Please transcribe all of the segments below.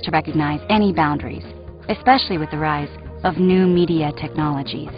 to recognize any boundaries, especially with the rise of new media technologies.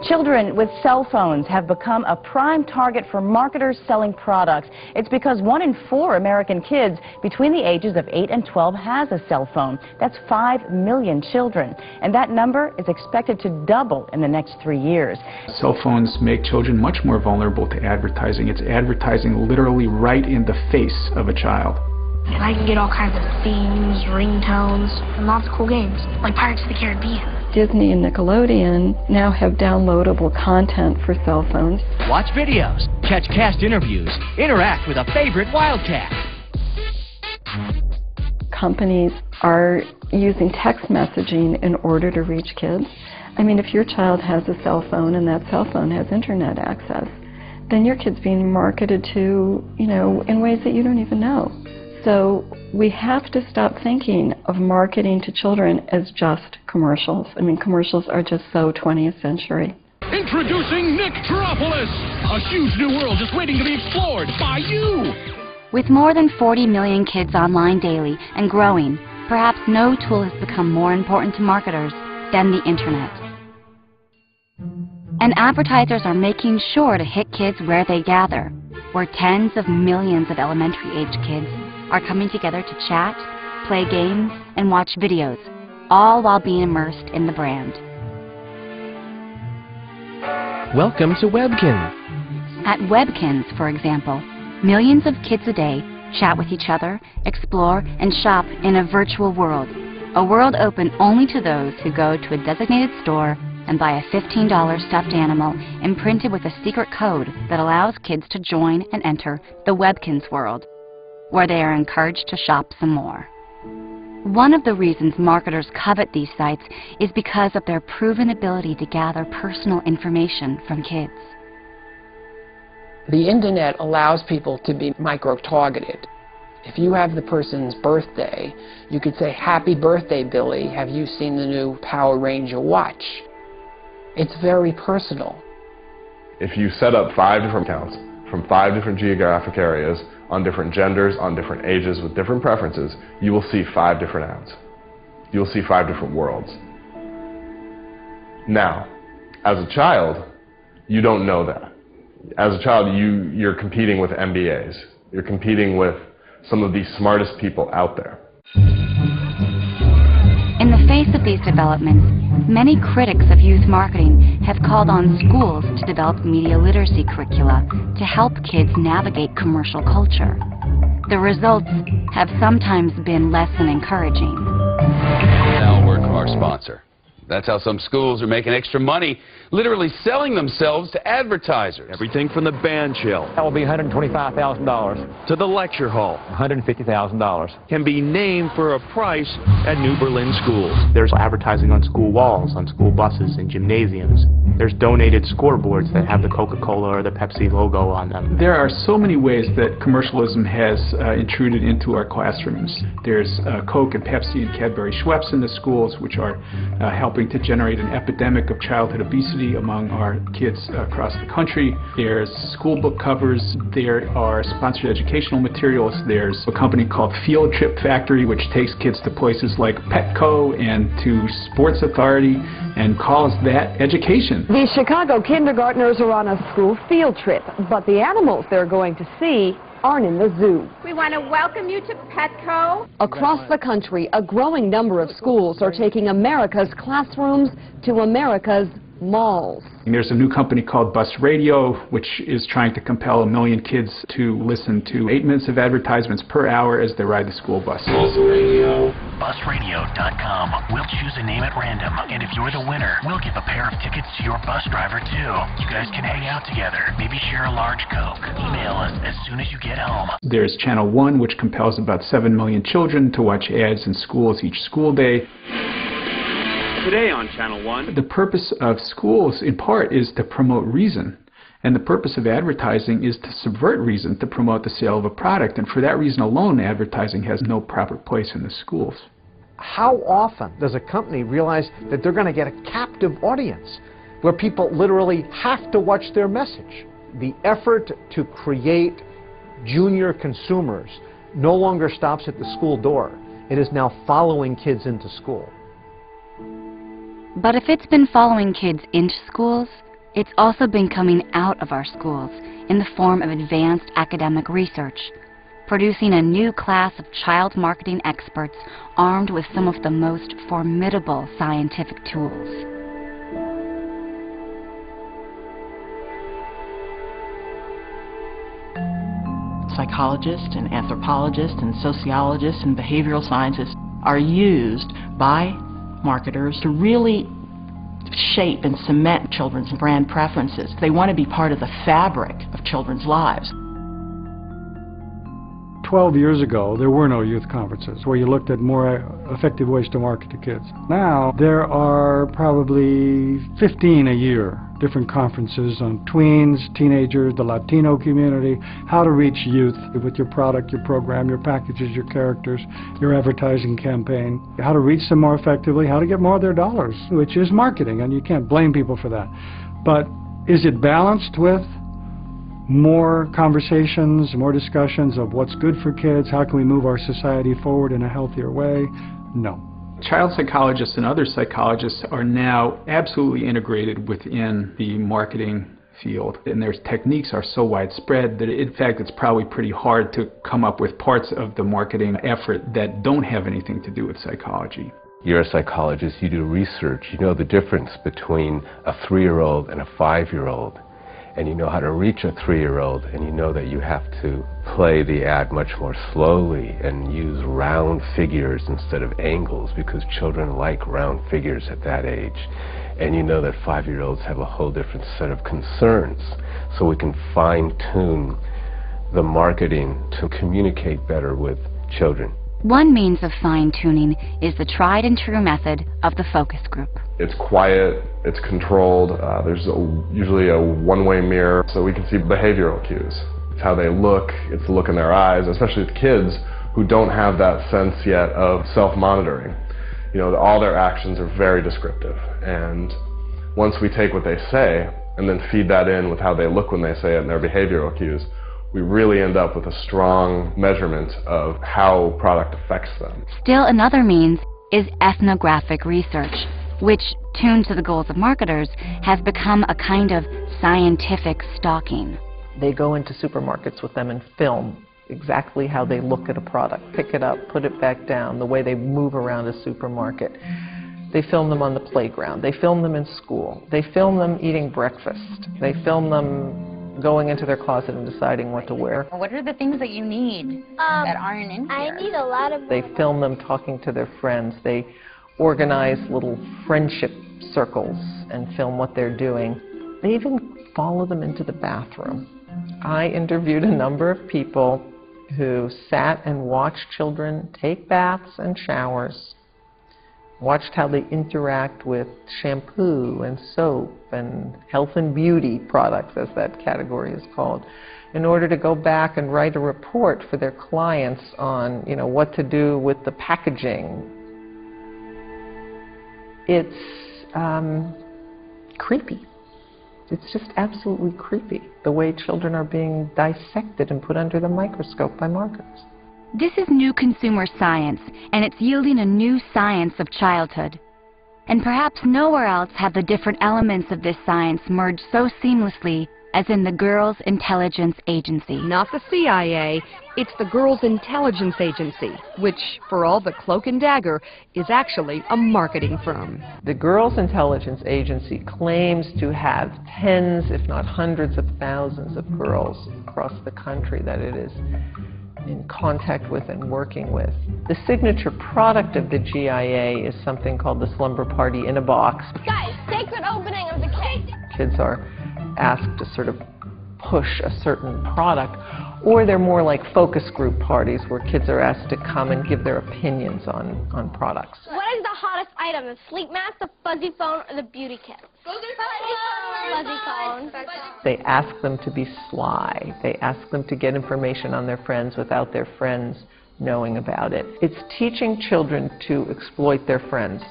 Children with cell phones have become a prime target for marketers selling products. It's because 1 in 4 American kids between the ages of 8 and 12 has a cell phone. That's 5 million children. And that number is expected to double in the next 3 years. Cell phones make children much more vulnerable to advertising. It's advertising literally right in the face of a child. And I can get all kinds of themes, ringtones, and lots of cool games, like Pirates of the Caribbean. Disney and Nickelodeon now have downloadable content for cell phones. Watch videos, catch cast interviews, interact with a favorite Wildcat. Companies are using text messaging in order to reach kids. I mean, if your child has a cell phone and that cell phone has internet access, then your kid's being marketed to, in ways that you don't even know. So we have to stop thinking of marketing to children as just commercials. I mean, commercials are just so 20th century. Introducing Nicktropolis, a huge new world just waiting to be explored by you. With more than 40 million kids online daily and growing, perhaps no tool has become more important to marketers than the internet. And advertisers are making sure to hit kids where they gather, where tens of millions of elementary-age kids are coming together to chat, play games, and watch videos, all while being immersed in the brand. Welcome to Webkinz. At Webkinz, for example, millions of kids a day chat with each other, explore, and shop in a virtual world, a world open only to those who go to a designated store and buy a $15 stuffed animal imprinted with a secret code that allows kids to join and enter the Webkinz world, where they are encouraged to shop some more. One of the reasons marketers covet these sites is because of their proven ability to gather personal information from kids. The internet allows people to be micro-targeted. If you have the person's birthday, you could say, "Happy birthday, Billy. Have you seen the new Power Ranger watch?" It's very personal. If you set up 5 different accounts from 5 different geographic areas, on different genders, on different ages, with different preferences, you will see 5 different ads. You will see 5 different worlds. Now, as a child, you don't know that. As a child, you're competing with MBAs. You're competing with some of the smartest people out there. In the face of these developments, many critics of youth marketing have called on schools to develop media literacy curricula to help kids navigate commercial culture. The results have sometimes been less than encouraging. Now a word from our sponsor. That's how some schools are making extra money, literally selling themselves to advertisers. Everything from the band shell. That will be $125,000. To the lecture hall. $150,000. Can be named for a price at New Berlin schools. There's advertising on school walls, on school buses, and gymnasiums. There's donated scoreboards that have the Coca-Cola or the Pepsi logo on them. There are so many ways that commercialism has intruded into our classrooms. There's Coke and Pepsi and Cadbury Schweppes in the schools, which are helping to generate an epidemic of childhood obesity among our kids across the country. There's school book covers. There are sponsored educational materials. There's a company called Field Trip Factory, which takes kids to places like Petco and to Sports Authority and calls that education. The Chicago kindergartners are on a school field trip, but the animals they're going to see aren't in the zoo. We want to welcome you to Petco. Across the country, a growing number of schools are taking America's classrooms to America's malls. There's a new company called Bus Radio, which is trying to compel 1 million kids to listen to 8 minutes of advertisements per hour as they ride the school bus. Busradio.com. We'll choose a name at random, and if you're the winner, we'll give a pair of tickets to your bus driver, too. You guys can hang out together, maybe share a large Coke. Email us as soon as you get home. There's Channel 1, which compels about 7 million children to watch ads in schools each school day. Today on Channel 1. The purpose of schools, in part, is to promote reason. And the purpose of advertising is to subvert reason, to promote the sale of a product. And for that reason alone, advertising has no proper place in the schools. How often does a company realize that they're going to get a captive audience where people literally have to watch their message? The effort to create junior consumers no longer stops at the school door. It is now following kids into school. But if it's been following kids into schools, it's also been coming out of our schools in the form of advanced academic research, producing a new class of child marketing experts armed with some of the most formidable scientific tools. Psychologists and anthropologists and sociologists and behavioral scientists are used by marketers to really shape and cement children's brand preferences. They want to be part of the fabric of children's lives. 12 years ago, there were no youth conferences where you looked at more effective ways to market to kids. Now, there are probably 15 a year, different conferences on tweens, teenagers, the Latino community, how to reach youth with your product, your program, your packages, your characters, your advertising campaign, how to reach them more effectively, how to get more of their dollars, which is marketing, and you can't blame people for that. But is it balanced with more conversations, more discussions of what's good for kids, how can we move our society forward in a healthier way? No. Child psychologists and other psychologists are now absolutely integrated within the marketing field, and their techniques are so widespread that in fact it's probably pretty hard to come up with parts of the marketing effort that don't have anything to do with psychology. You're a psychologist, you do research, you know the difference between a 3-year-old and a 5-year-old. And you know how to reach a 3-year-old, and you know that you have to play the ad much more slowly and use round figures instead of angles, because children like round figures at that age. And you know that 5-year-olds have a whole different set of concerns, so we can fine-tune the marketing to communicate better with children. One means of fine-tuning is the tried and true method of the focus group. It's quiet, it's controlled, there's usually a one-way mirror, so we can see behavioral cues. It's how they look, it's the look in their eyes, especially with kids who don't have that sense yet of self-monitoring. You know, all their actions are very descriptive, and once we take what they say and then feed that in with how they look when they say it and their behavioral cues, we really end up with a strong measurement of how product affects them. Still another means is ethnographic research, which, tuned to the goals of marketers, has become a kind of scientific stalking. They go into supermarkets with them and film exactly how they look at a product, pick it up, put it back down, the way they move around a supermarket. They film them on the playground. They film them in school. They film them eating breakfast. They film them going into their closet and deciding what to wear. What are the things that you need that aren't in here? I need a lot of... They film them talking to their friends. They organize little friendship circles and film what they're doing. They even follow them into the bathroom. I interviewed a number of people who sat and watched children take baths and showers, watched how they interact with shampoo and soap and health and beauty products, as that category is called, in order to go back and write a report for their clients on, you know, what to do with the packaging. It's creepy. It's just absolutely creepy, the way children are being dissected and put under the microscope by marketers. This is new consumer science, and it's yielding a new science of childhood. And perhaps nowhere else have the different elements of this science merged so seamlessly as in the Girls' Intelligence Agency. Not the CIA, it's the Girls' Intelligence Agency, which, for all the cloak and dagger, is actually a marketing firm. The Girls' Intelligence Agency claims to have tens, if not hundreds of thousands of girls across the country that it is in contact with and working with. The signature product of the GIA is something called the Slumber Party in a Box. Guys, sacred opening of the cake. Kids are asked to sort of push a certain product, or they're more like focus group parties where kids are asked to come and give their opinions on products. What is the hottest item? The sleep mask, the fuzzy phone, or the beauty kit? Fuzzy phone. They ask them to be sly. They ask them to get information on their friends without their friends knowing about it. It's teaching children to exploit their friends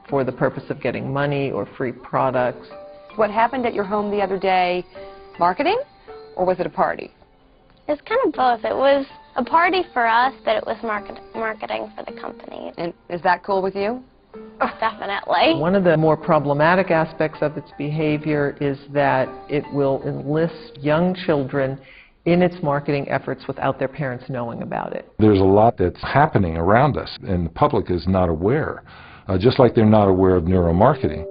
for the purpose of getting money or free products. What happened at your home the other day, marketing, or was it a party? It's kind of both. It was a party for us, but it was marketing for the company. And is that cool with you? Oh, definitely. One of the more problematic aspects of its behavior is that it will enlist young children in its marketing efforts without their parents knowing about it. There's a lot that's happening around us, and the public is not aware, just like they're not aware of neuromarketing.